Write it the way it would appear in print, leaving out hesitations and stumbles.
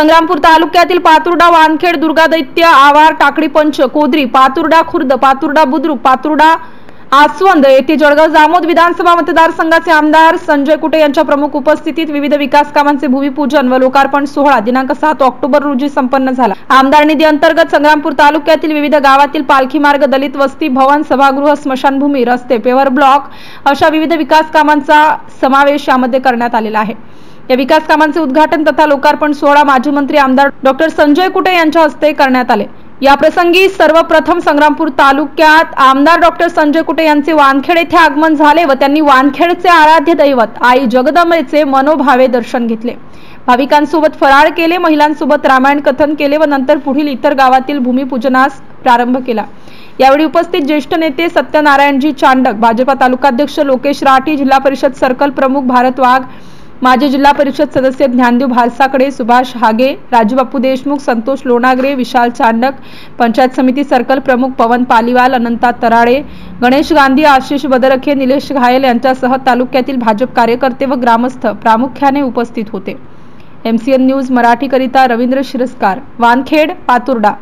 संग्रामपूर तालुक्यातील पातुर्डा, वानखेड, दुर्गादैत्य, आवार, टाकळी पंच, कोदरी, पातुर्डा खुर्द, पातुर्डा बुद्रुक, पातुर्डा आसवंद येथे जळगाव जामोद विधानसभा मतदारसंघाचे आमदार संजय कुटे यांच्या प्रमुख उपस्थितीत विविध विकास कामांचे भूमिपूजन व लोकार्पण सोहळा दिनांक 7 ऑक्टोबर रोजी संपन्न झाला। आमदार निधी अंतर्गत संग्रामपूर तालुक्यातील विविध गावातील पालखी मार्ग, दलित वस्ती, भवन, सभागृह, स्मशानभूमी, रस्ते, पेवर ब्लॉक अशा विविध विकास कामांचा समावेश यामध्ये करण्यात आलेला आहे। या विकास कामांचे उद्घाटन तथा लोकार्पण सोहळा माजी मंत्री आमदार डॉ. संजय कुटे यांच्या हस्ते करण्यात आले। या प्रसंगी सर्वप्रथम संग्रामपूर तालुक्यात आमदार डॉ. संजय कुटे यांचे वानखेड येथे आगमन झाले व त्यांनी वानखेडचे आराध्य दैवत आई जगदंबेचे मनोभावे दर्शन घेतले। भाविकांसोबत फराळ केले, महिलांसोबत रामायण कथन केले व नंतर पुढील इतर गावातील भूमिपूजनास प्रारंभ केला। यावेळी उपस्थित ज्येष्ठ नेते सत्यनारायणजी चांडक, भाजपा तालुकाध्यक्ष लोकेश राठी, जिल्हा परिषद सर्कल प्रमुख भारत वाघ, माजी जिल्हा परिषद सदस्य ज्ञानदेव भालसाकडे, सुभाष हागे, राजूबापू देशमुख, संतोष लोणागरे, विशाल चांडक, पंचायत समिती सर्कल प्रमुख पवन पालीवाल, अनंता तराळे, गणेश गांधी, आशिष बदरखे, निलेश घायल यांच्यासह तालुक्यातील भाजप कार्यकर्ते व ग्रामस्थ प्रामुख्याने उपस्थित होते। MCN न्यूज मराठी करिता रवींद्र शिरस्कार, वानखेड, पातुर्डा।